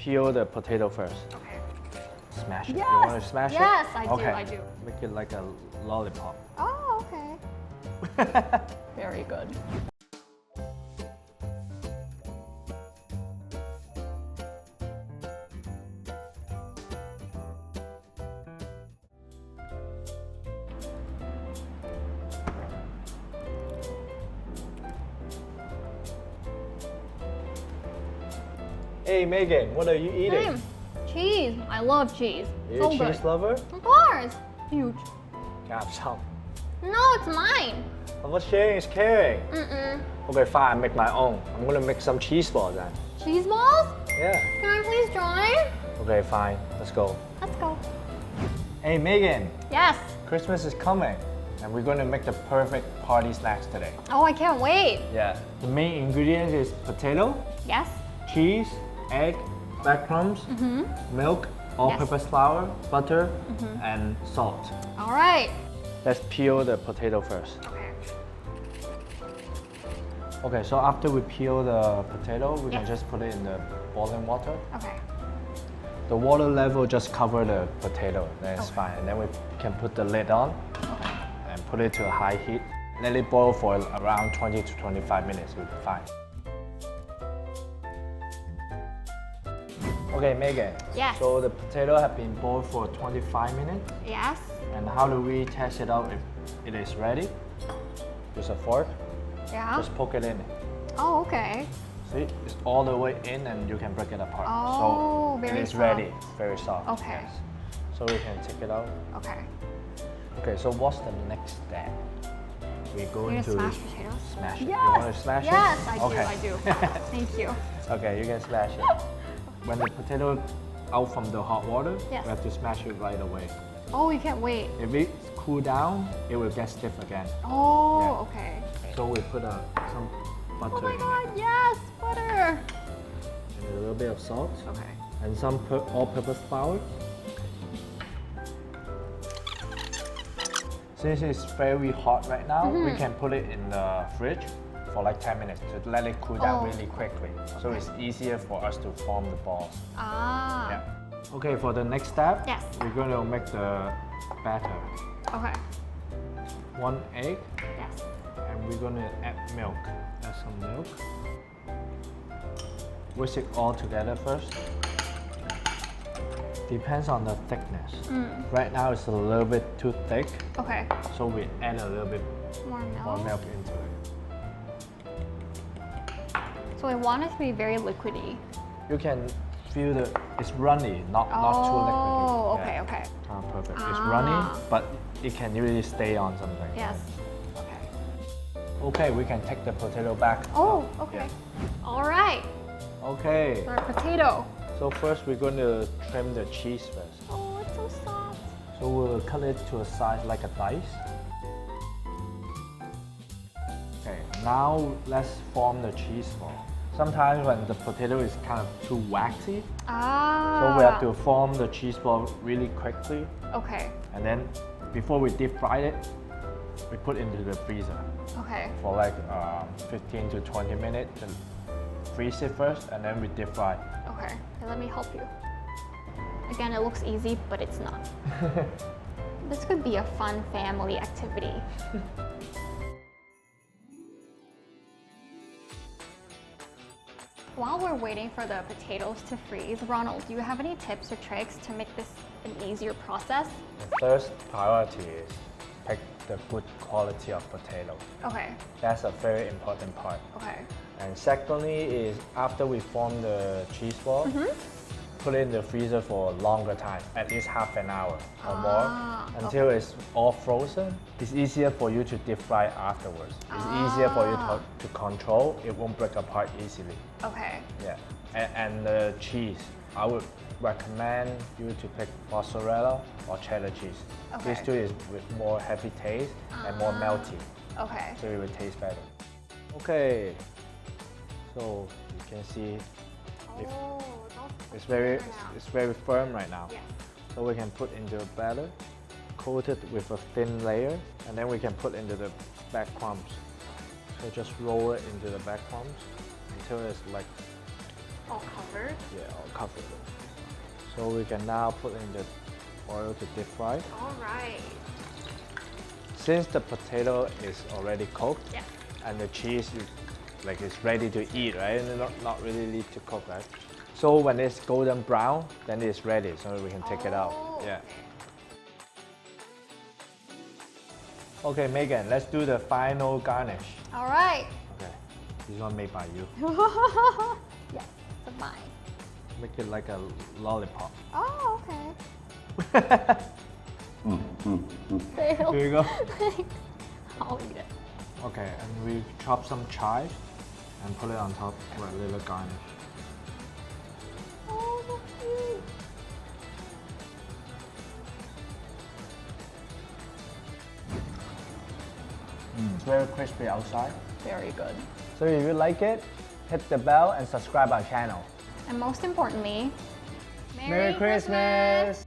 peel the potato first. Okay. Smash it. Yes. You want to smash it? Yes, I do, Okay. I do. Make it like a lollipop. Oh, okay. Very good. Hey Megan, what are you eating? Cheese. I love cheese. Are you So a good. cheese lover? Of course. Huge. Have some. No, it's mine. How much sharing is caring? Mm-mm. Okay, fine, I make my own. I'm gonna make some cheese balls then. Cheese balls? Yeah. Can I please join? Okay, fine. Let's go. Let's go. Hey Megan, Yes. Christmas is coming, and we're gonna make the perfect party snacks today. Oh, I can't wait. Yeah. The main ingredients is potato, Yes. cheese, egg, breadcrumbs, milk, all-purpose flour, butter, and salt. All right. Let's peel the potato first. Okay. Okay, so after we peel the potato, we can Yes. just put it in the boiling water. Okay. The water level just cover the potato, then it's Okay. fine. And then we can put the lid on Okay. and put it to a high heat. Let it boil for around 20 to 25 minutes, we'll be fine. Okay, Megan. Yes. So the potato have been boiled for 25 minutes. Yes. And how do we test it out if it is ready? Use a fork, Yeah. just poke it in. Oh, okay. See, it's all the way in and you can break it apart. Oh, so very it is soft. ready. It's very soft. Okay. Yes. So we can take it out. Okay. Okay, so what's the next step? We're going You're to gonna smash potatoes? smash it. Yes. You want to smash Yes, it? I do. Okay. I do. Thank you. Okay, you can smash it. When the potato out from the hot water, Yes. we have to smash it right away. Oh, you can't wait. If it cool down, it will get stiff again. Oh, Yeah. okay. So we put some butter Oh my in god, yes, butter. it, and a little bit of salt, Okay. and some all-purpose flour. Since it's very hot right now, we can put it in the fridge for like 10 minutes to let it cool down Oh. really quickly. So it's easier for us to form the balls. Ah. Yeah. Okay, for the next step, Yes. we're going to make the batter. Okay. 1 egg, Yes. and we're going to add milk. Add some milk. Whisk it all together first. Depends on the thickness. Right now it's a little bit too thick, Okay. so we add a little bit More milk. more milk into it. So I want it to be very liquidy. You can feel it's runny, not too liquidy. Oh, okay, Yeah. okay. Perfect. It's Ah. runny, but it can really stay on something. Yes. Okay. Okay, we can take the potato back. Oh, okay. Yeah. All right. Okay. Our potato. So first we're going to trim the cheese first. Oh, it's so soft. So we'll cut it to a size like a dice. Okay, now let's form the cheese ball. Sometimes when the potato is kind of too waxy, Ah. so we have to form the cheese ball really quickly. Okay. And then before we deep fry it, we put into the freezer Okay. for like 15 to 20 minutes. And freeze it first and then we deep fry. Okay. Let me help you. Again, it looks easy, but it's not. This could be a fun family activity. While we're waiting for the potatoes to freeze, Ronald, do you have any tips or tricks to make this an easier process? The first priority is pick the good quality of potato. Okay. That's a very important part. Okay. And secondly is after we form the cheese ball, put it in the freezer for a longer time, at least half an hour or more, until it's all frozen. It's easier for you to deep fry afterwards. It's easier for you to control. It won't break apart easily. Okay. Yeah. And the cheese, I would recommend you to pick mozzarella or cheddar cheese. Okay. These two is with more heavy taste and more melty, Okay. so it will taste better. Okay. So you can see Oh, it's very firm right now. Yes. So we can put into a batter, coat it with a thin layer, and then we can put into the breadcrumbs. So just roll it into the breadcrumbs until it's like All covered. Yeah, all covered. So we can now put in the oil to deep fry. All right. Since the potato is already cooked, Yeah. and the cheese is ready to eat, right? And not really need to cook, right? So when it's golden brown, then it's ready, so we can take it out. Oh, Yeah. Okay, Megan, let's do the final garnish. All right. Okay, this one made by you. Yes, it's mine. Make it like a lollipop. Oh, okay. Fail. Here you go. I'll eat it. Okay, and we chop some chives and put it on top for a little garnish. Oh, so cute. It's very crispy outside. Very good. So if you like it, hit the bell and subscribe our channel. And most importantly, Merry Christmas!